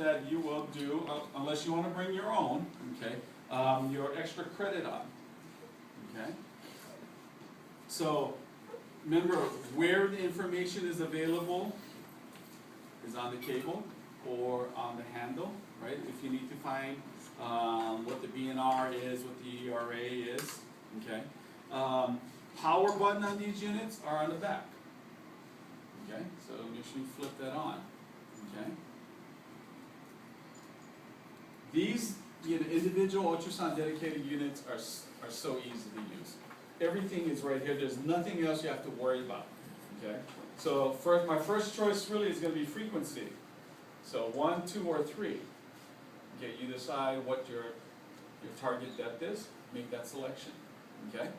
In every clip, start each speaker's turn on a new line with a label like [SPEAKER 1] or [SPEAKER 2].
[SPEAKER 1] that you will do, unless you want to bring your own, okay, your extra credit on, okay? So, remember, where the information is available is on the cable or on the handle, right? If you need to find what the BNR is, what the ERA is, okay? Power button on these units are on the back, okay? So make sure you flip that on, okay? These individual ultrasound dedicated units are so easy to use. Everything is right here. There's nothing else you have to worry about, okay? So my first choice really is going to be frequency. So 1, 2, or 3. Okay, you decide what your target depth is. Make that selection, okay?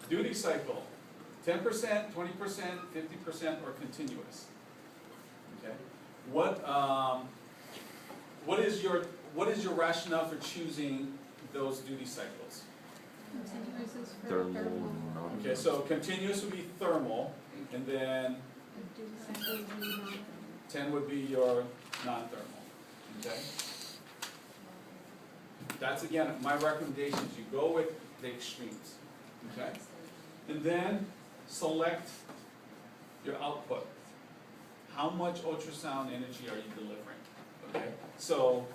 [SPEAKER 1] Duty cycle, 10%, 20%, 50%, or continuous. Okay. What is your rationale for choosing those duty cycles?
[SPEAKER 2] Continuous is for
[SPEAKER 3] Thermal.
[SPEAKER 1] Okay, so continuous would be thermal, and then 10 would be your non-thermal. Okay. That's again my recommendations. You go with the extremes. Okay. And then select your output. How much ultrasound energy are you delivering? Okay. So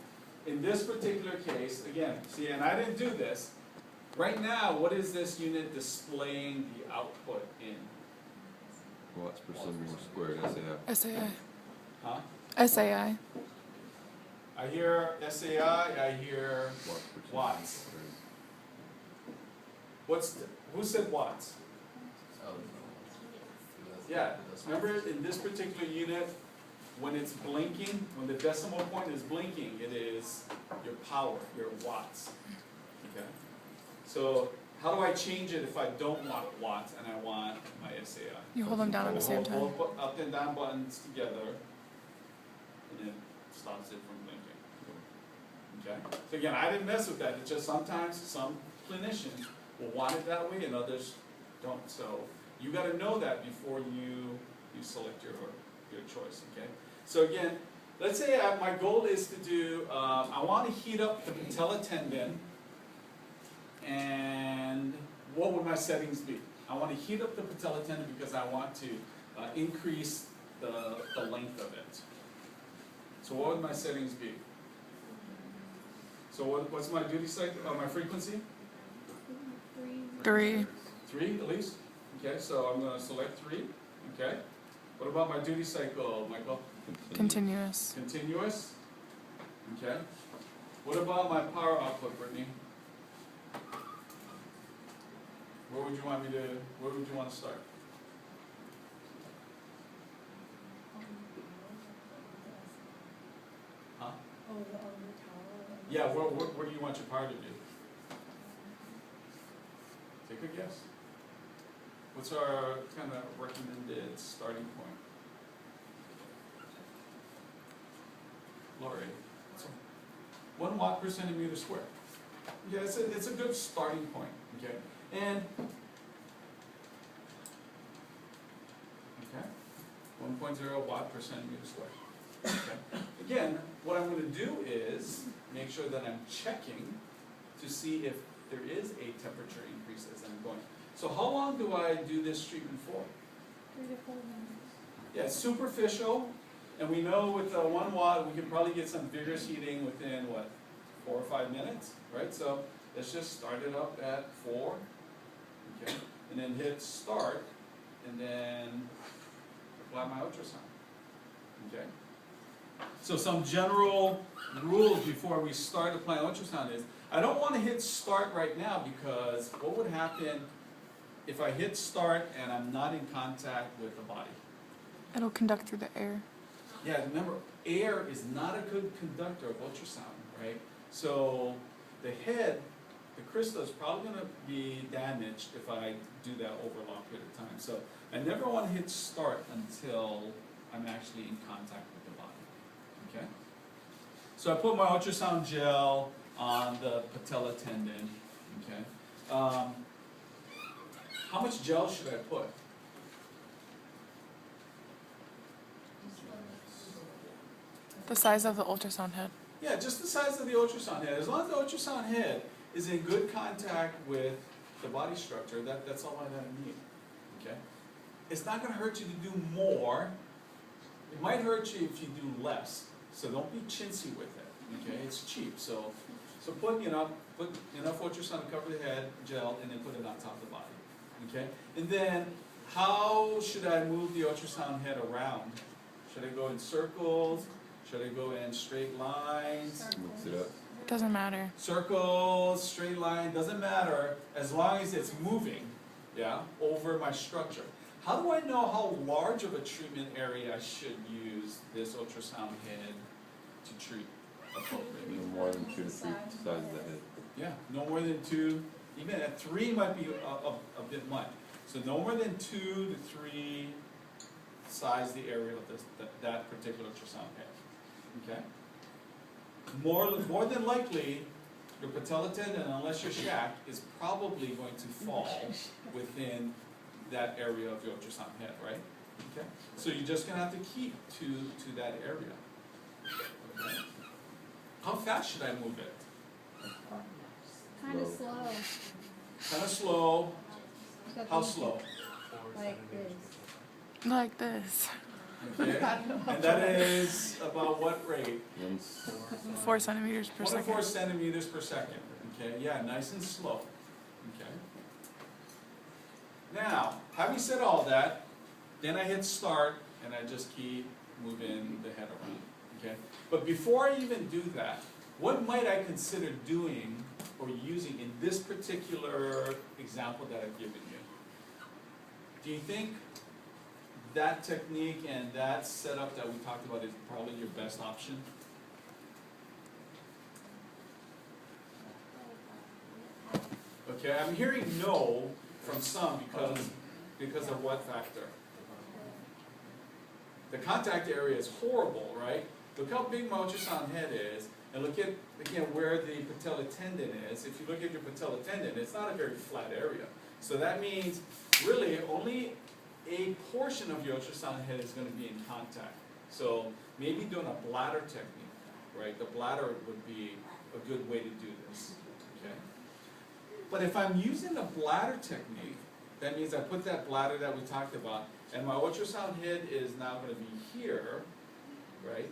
[SPEAKER 1] in this particular case, again, see, and I didn't do this. Right now, what is this unit displaying the output in?
[SPEAKER 3] Watts per centimeter squared, SAI.
[SPEAKER 4] SAI.
[SPEAKER 1] Huh?
[SPEAKER 4] SAI.
[SPEAKER 1] I hear SAI, I hear watts. Who said watts? Yeah, remember in this particular unit, when it's blinking, when the decimal point is blinking, it is your power, your watts. Okay? So how do I change it if I don't want watts and I want my SAI?
[SPEAKER 4] You hold them down at the same time.
[SPEAKER 1] Hold up and down buttons together, and it stops it from blinking. Okay? So again, I didn't mess with that. It's just sometimes some clinicians will want it that way and others don't. So you got to know that before you select your choice. Okay? So again, let's say my goal is to do, I want to heat up the patella tendon, and what would my settings be? I want to heat up the patella tendon because I want to increase the length of it. So what would my settings be? So what's my duty cycle, my frequency?
[SPEAKER 4] 3.
[SPEAKER 1] 3 at least? Okay, so I'm going to select 3. Okay. What about my duty cycle, Michael?
[SPEAKER 4] Continuous.
[SPEAKER 1] Continuous. Okay. What about my power output, Brittany? Where would you want to start? Huh? Yeah, where do you want your power to be? Take a guess. What's our kind of recommended starting point? Lori, 1 watt per centimeter square. Yeah, it's a good starting point. Okay, and okay, 1.0 watt per centimeter square. Okay. Again, what I'm going to do is make sure that I'm checking to see if there is a temperature increase as I'm going. So how long do I do this treatment for?
[SPEAKER 2] 3 to 4 minutes.
[SPEAKER 1] Yeah, it's superficial, and we know with 1 watt we can probably get some vigorous heating within what, 4 or 5 minutes, right? So let's just start it up at 4, okay, and then hit start, and then apply my ultrasound, okay. So some general rules before we start applying ultrasound is, I don't want to hit start right now because what would happen if I hit start and I'm not in contact with the body?
[SPEAKER 4] It'll conduct through the air.
[SPEAKER 1] Yeah, remember, air is not a good conductor of ultrasound, right? So the head, the crystal is probably going to be damaged if I do that over a long period of time. So I never want to hit start until I'm actually in contact with the body, okay? So I put my ultrasound gel on the patella tendon, okay? How much gel should I put?
[SPEAKER 4] The size of the ultrasound head.
[SPEAKER 1] Yeah, just the size of the ultrasound head. As long as the ultrasound head is in good contact with the body structure, that's all I need. Okay? It's not going to hurt you to do more. It might hurt you if you do less. So don't be chintzy with it. Okay? It's cheap. So put enough ultrasound to cover the head, gel, and then put it on top of the body. Okay? And then how should I move the ultrasound head around? Should I go in circles? Should I go in straight lines?
[SPEAKER 3] Mix it up.
[SPEAKER 4] Doesn't matter.
[SPEAKER 1] Circles, straight line, doesn't matter as long as it's moving, yeah, over my structure. How do I know how large of a treatment area I should use this ultrasound head to treat appropriately?
[SPEAKER 3] No more than 2 to 3 sides of the head.
[SPEAKER 1] Yeah, no more than 2, even at 3 might be a bit much. So no more than 2 to 3 size the area of that particular ultrasound head. Okay? More than likely, your patella tendon, unless you're shacked, is probably going to fall within that area of your ultrasound head, right? Okay? So you're just going to have to keep to that area. Okay? How fast should I move it?
[SPEAKER 2] Kind of slow,
[SPEAKER 1] Kind of slow.
[SPEAKER 2] but
[SPEAKER 1] How
[SPEAKER 2] you
[SPEAKER 1] slow?
[SPEAKER 2] like this.
[SPEAKER 4] Like this.
[SPEAKER 1] Okay? And that is about what rate?
[SPEAKER 4] 4 centimeters per
[SPEAKER 1] 1 to 4
[SPEAKER 4] second.
[SPEAKER 1] centimeters per second. Okay, yeah, nice and slow. Okay. Now, having said all that, then I hit start and I just keep moving the head around. Okay. But before I even do that, what might I consider doing or using in this particular example that I've given you? Do you think that technique and that setup that we talked about is probably your best option? Okay, I'm hearing no from some because of what factor? The contact area is horrible, right? Look how big my ultrasound head is, and look at, again, where the patella tendon is. If you look at your patella tendon, it's not a very flat area. So that means, really, only a portion of your ultrasound head is going to be in contact. So maybe doing a bladder technique, right? The bladder would be a good way to do this, okay? But if I'm using the bladder technique, that means I put that bladder that we talked about, and my ultrasound head is now going to be here, right?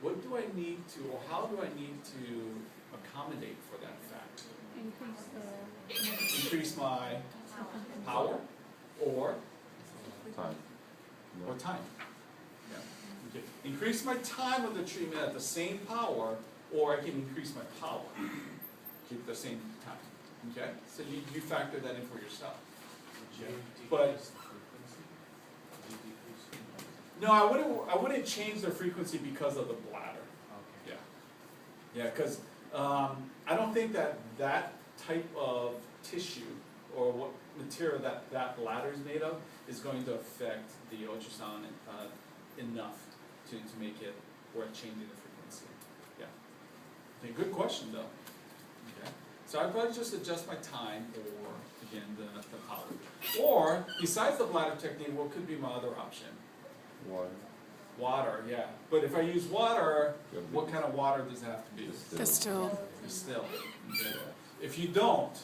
[SPEAKER 1] What do I need to, or how do I need to accommodate for that fact? Increase my power or
[SPEAKER 3] Time. No.
[SPEAKER 1] or time. Yeah. Okay. Increase my time of the treatment at the same power, or I can increase my power. Keep the same time. Okay? So you factor that in for yourself. Okay. But no, I wouldn't change the frequency because of the bladder. Yeah. Yeah, because I don't think that type of tissue or what material that bladder is made of is going to affect the ultrasound enough to make it worth changing the frequency. Yeah. Okay, good question though. Okay. So I'd probably just adjust my time or, again, the power. Or, besides the bladder technique, what could be my other option?
[SPEAKER 3] Water.
[SPEAKER 1] Water, yeah. But if I use water, what kind of water does it have to be?
[SPEAKER 4] Distilled.
[SPEAKER 1] Distilled. Okay. If you don't,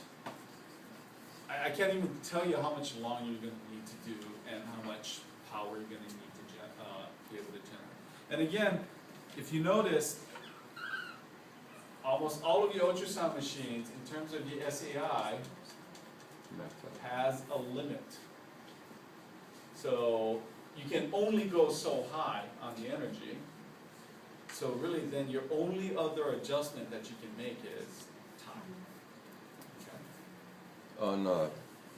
[SPEAKER 1] I can't even tell you how much longer you're going to need to do and how much power you're going to need to be able to generate. And again, if you notice, almost all of the ultrasound machines, in terms of the SAI, has a limit. So you can only go so high on the energy. So really then your only other adjustment that you can make is time. Okay.
[SPEAKER 3] On,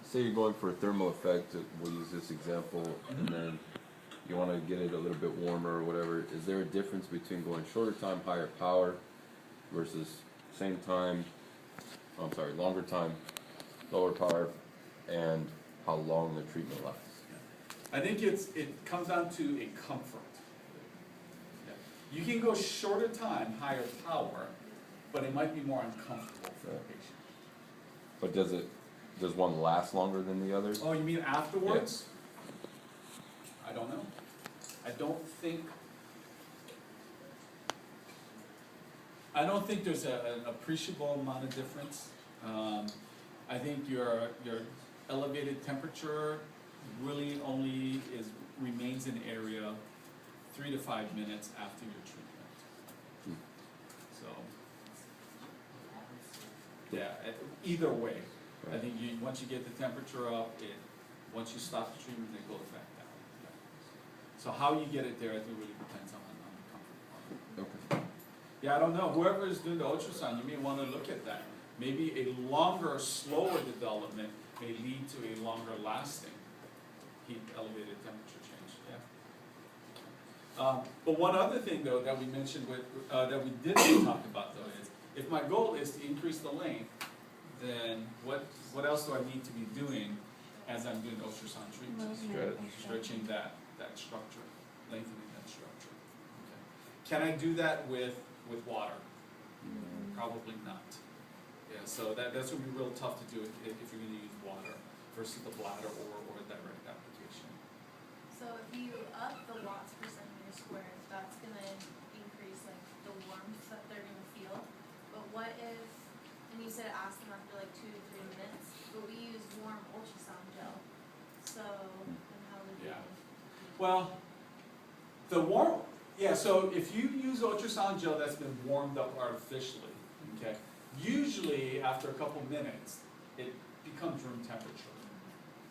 [SPEAKER 3] say you're going for a thermal effect, we'll use this example, and then you want to get it a little bit warmer or whatever. Is there a difference between going shorter time, higher power, versus same time, longer time, lower power, and how long the treatment lasts?
[SPEAKER 1] I think it comes down to a comfort. Yeah. You can go shorter time, higher power, but it might be more uncomfortable for the patient.
[SPEAKER 3] But does one last longer than the others?
[SPEAKER 1] Oh, you mean afterwards? I don't know. I don't think, I don't think there's an appreciable amount of difference. I think your elevated temperature really only remains in area 3 to 5 minutes after your treatment. So, yeah, either way, I think once you get the temperature up, once you stop the treatment, it goes back down. Yeah. So how you get it there, I think really depends on the comfort part.
[SPEAKER 3] Okay.
[SPEAKER 1] Yeah, I don't know, whoever is doing the ultrasound, you may wanna look at that. Maybe a longer, slower development may lead to a longer lasting heat elevated temperature change, yeah. But one other thing though that we mentioned that we didn't talk about though is, if my goal is to increase the length, then what else do I need to be doing as I'm doing ultrasound treatment? Stretching that structure, lengthening that structure. Okay. Can I do that with water? Probably not. Yeah, so that's gonna be real tough to do if you're gonna use water versus the bladder or a direct application.
[SPEAKER 5] So if you up the watts per centimeter squared, that's gonna increase like the warmth that they're gonna feel. But what if, and you said ask them after like 2 to 3 minutes, but we use warm ultrasound gel. So then how would you?
[SPEAKER 1] Yeah. Well, so if you use ultrasound gel that's been warmed up artificially, okay, usually after a couple minutes, it becomes room temperature.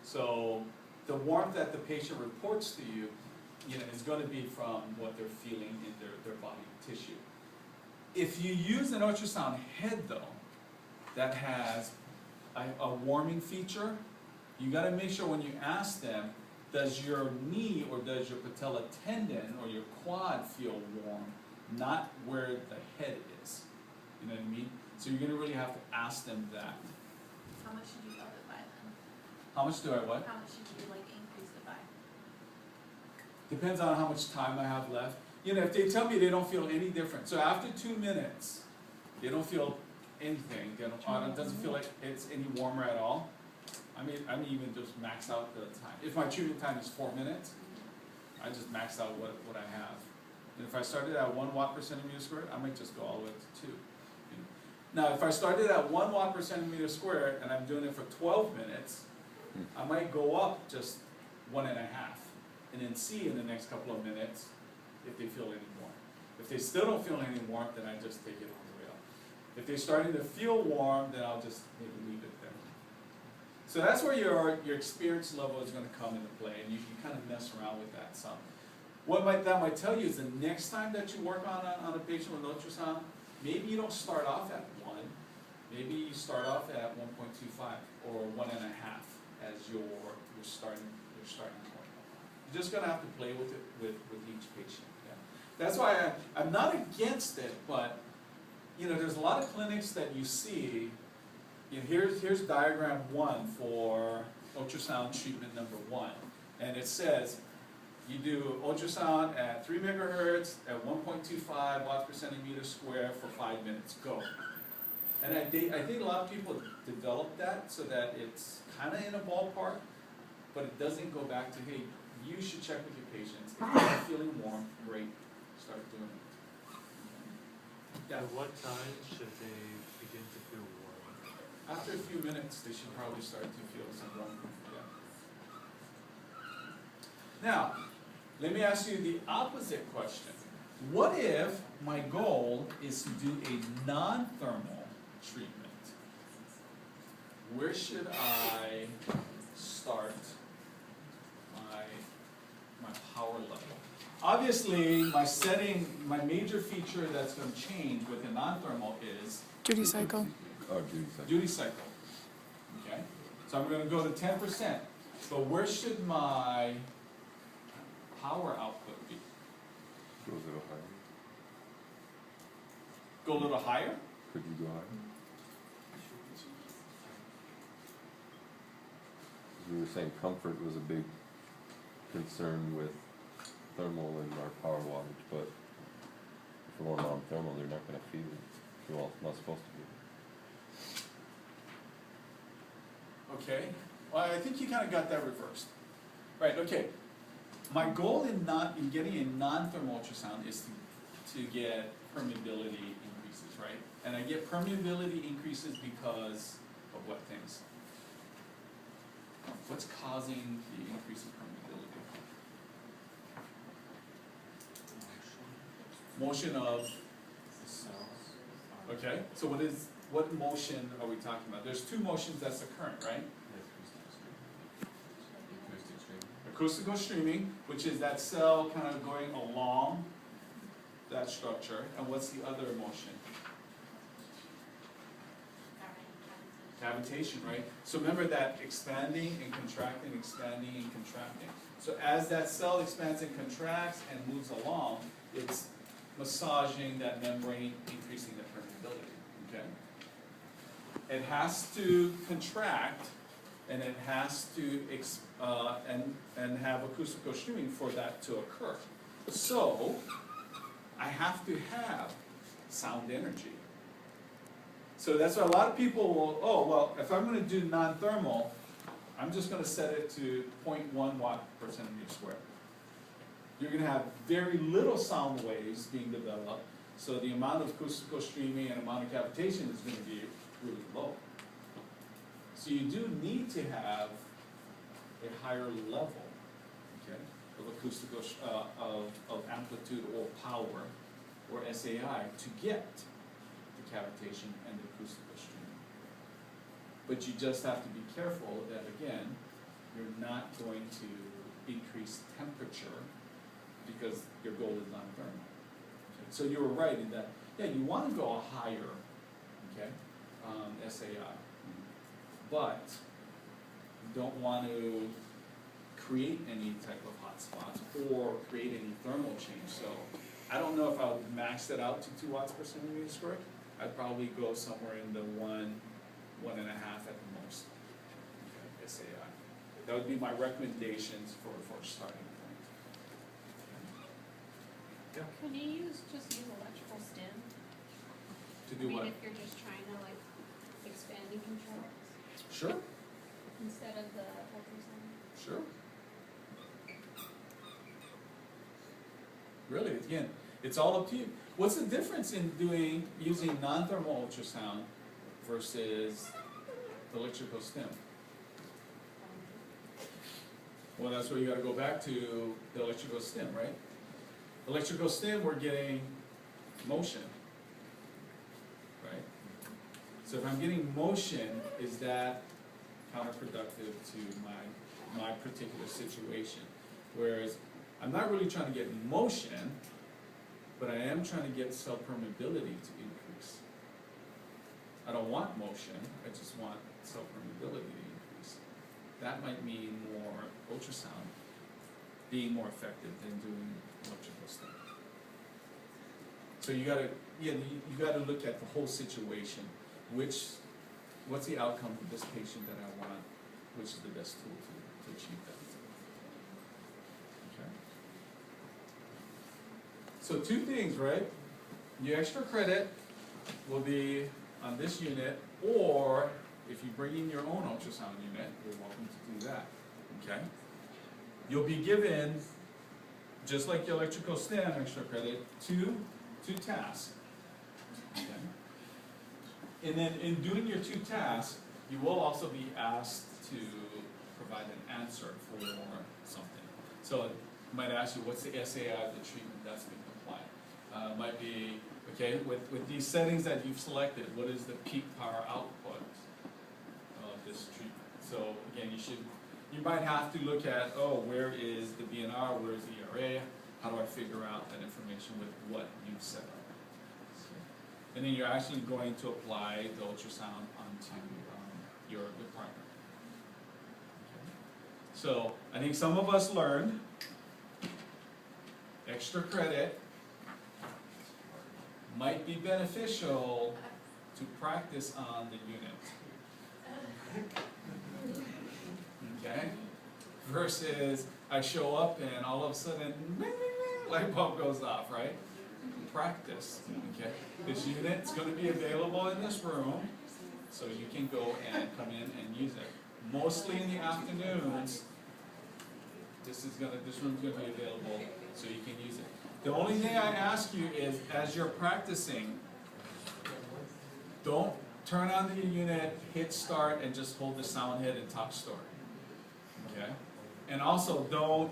[SPEAKER 1] So the warmth that the patient reports to you, is gonna be from what they're feeling in their body tissue. If you use an ultrasound head though, that has a warming feature, you gotta make sure when you ask them, does your knee or does your patella tendon or your quad feel warm, not where the head is. You know what I mean? So you're gonna really have to ask them that.
[SPEAKER 5] How much should you up it by then?
[SPEAKER 1] How much do I what?
[SPEAKER 5] How much should you like increase it by?
[SPEAKER 1] Depends on how much time I have left. If they tell me they don't feel any different, so after 2 minutes, they don't feel anything, it doesn't feel like it's any warmer at all, I mean even just max out the time. If my treatment time is 4 minutes, I just max out what I have. And if I started at 1 watt per centimeter squared, I might just go all the way to 2. Now, if I started at 1 watt per centimeter squared and I'm doing it for 12 minutes, I might go up just 1.5, and then see in the next couple of minutes if they feel any warmth. If they still don't feel any warmth, then I just take it all the way up. If they're starting to feel warm, then I'll just maybe leave it there. So that's where your experience level is going to come into play, and you can kind of mess around with that some. That might tell you is the next time that you work on a patient with ultrasound, maybe you don't start off at 1, maybe you start off at 1.25 or 1.5 as your starting point. You're just going to have to play with it with each patient. Yeah. That's why I'm not against it, but there's a lot of clinics that you see. Here's diagram 1 for ultrasound treatment number 1, and it says you do ultrasound at 3 megahertz at 1.25 watts per centimeter square for 5 minutes. Go. And I think a lot of people develop that so that it's kind of in a ballpark, but it doesn't go back to, hey, you should check with your patients. If they're feeling warm, great, start doing it. Yeah.
[SPEAKER 6] At what time should they begin to feel warm?
[SPEAKER 1] After a few minutes, they should probably start to feel some warmth. Yeah. Now, let me ask you the opposite question. What if my goal is to do a non-thermal treatment? Where should I start my power level? Obviously, my major feature that's going to change with a non-thermal is
[SPEAKER 4] Duty cycle.
[SPEAKER 1] Duty cycle. Okay, so I'm going to go to 10%. But where should my power output be?
[SPEAKER 3] Go a little higher.
[SPEAKER 1] Go a little higher?
[SPEAKER 3] Could you go higher? We were saying comfort was a big concern with thermal and our power wattage, but if we're going non-thermal, they're not going to feel it. Well, not supposed to be.
[SPEAKER 1] Okay, well, I think you kind of got that reversed. Right, okay. My goal in getting a non-thermal ultrasound is to get permeability increased increases, right? And I get permeability increases because of what things? What's causing the increase in permeability? Motion of,
[SPEAKER 6] The cells.
[SPEAKER 1] okay, so what motion are we talking about? There's two motions that's occurring, right? Acoustical streaming, which is that cell kind of going along that structure, and what's the other motion? Cavitation, right? So remember that expanding and contracting, expanding and contracting. So as that cell expands and contracts and moves along, it's massaging that membrane, increasing the permeability, okay? It has to contract, and it has to and have acoustical streaming for that to occur. So I have to have sound energy. So that's why a lot of people will, oh, well, if I'm gonna do non-thermal, I'm just gonna set it to 0.1 watt per centimeter square. You're gonna have very little sound waves being developed, so the amount of acoustical streaming and amount of cavitation is gonna be really low. So you do need to have a higher level, okay, of acoustical, of amplitude or power, or SAI, to get the cavitation and the acoustical streaming. But you just have to be careful that, again, you're not going to increase temperature because your goal is non-thermal. Okay? So you were right in that, yeah, you want to go a higher, okay, SAI, but you don't want to create any type of hotspots or create any thermal change. So I don't know if I would max that out to 2 watts per centimeter squared. I'd probably go somewhere in the 1.5 at the most, okay, SAI. That would be my recommendations for starting point. Yeah.
[SPEAKER 2] Can you just use electrical stim?
[SPEAKER 1] To do what?
[SPEAKER 2] I mean, if you're just trying to like expand and control
[SPEAKER 1] Sure,
[SPEAKER 2] instead of the ultrasound.
[SPEAKER 1] sure. Really, again, it's all up to you. What's the difference in using non-thermal ultrasound versus electrical stim? Well, that's where you gotta go back to the electrical stim, right? Electrical stim, we're getting motion, right? So if I'm getting motion, is that counterproductive to my particular situation? Whereas I'm not really trying to get motion, but I am trying to get cell permeability to increase. I don't want motion, I just want cell permeability to increase. That might mean more ultrasound being more effective than doing electrical stim. So you gotta look at the whole situation. What's the outcome for this patient that I want? Which is the best tool to achieve that? Okay. So 2 things, right? Your extra credit will be on this unit, or if you bring in your own ultrasound unit, you're welcome to do that, okay? You'll be given, just like your electrical stim extra credit, two tasks, okay? And then in doing your 2 tasks, you will also be asked to provide an answer for something. So it might ask you, what's the SAI of the treatment that's been applied? Might be, okay, with these settings that you've selected, what is the peak power output of this treatment? So again, you might have to look at, oh, where is the BNR, where is the ERA? How do I figure out that information with what you've set up? And then you're actually going to apply the ultrasound onto your partner. Okay. So I think some of us learned extra credit might be beneficial to practice on the unit. Okay? Versus I show up and all of a sudden, light bulb goes off, right? Practice, okay? This unit's going to be available in this room, so you can go and come in and use it. Mostly in the afternoons, this room's going to be available, so you can use it. The only thing I ask you is, as you're practicing, Don't turn on the unit, hit start, and just hold the sound head and talk story. Okay? And also, don't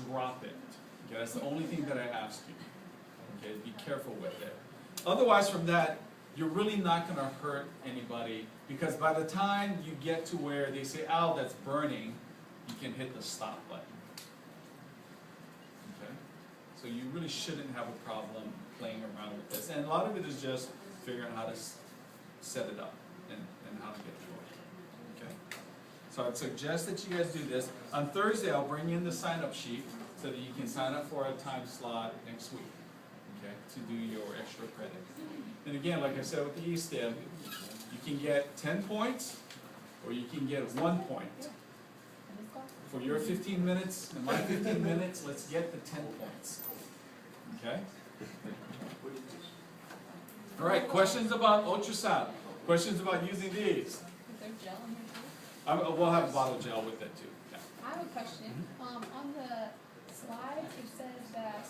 [SPEAKER 1] drop it. Okay, that's the only thing that I ask you. Okay, be careful with it. Otherwise, from that, you're really not going to hurt anybody, because by the time you get to where they say, "Ow, that's burning," you can hit the stop button. Okay? So you really shouldn't have a problem playing around with this. And a lot of it is just figuring out how to set it up and how to get through it. Okay? So I'd suggest that you guys do this. On Thursday, I'll bring in the sign-up sheet so that you can sign up for a time slot next week, okay, to do your extra credit. And again, like I said with the E-STEM, you can get 10 points or you can get 1 point. For your 15 minutes and my 15 minutes, let's get the 10 points. Okay? All right, questions about ultrasound? Questions about using these?
[SPEAKER 2] Is there gel in here too?
[SPEAKER 1] We'll have a bottle of gel with it too. Yeah.
[SPEAKER 2] I have a question. On the slide, it says that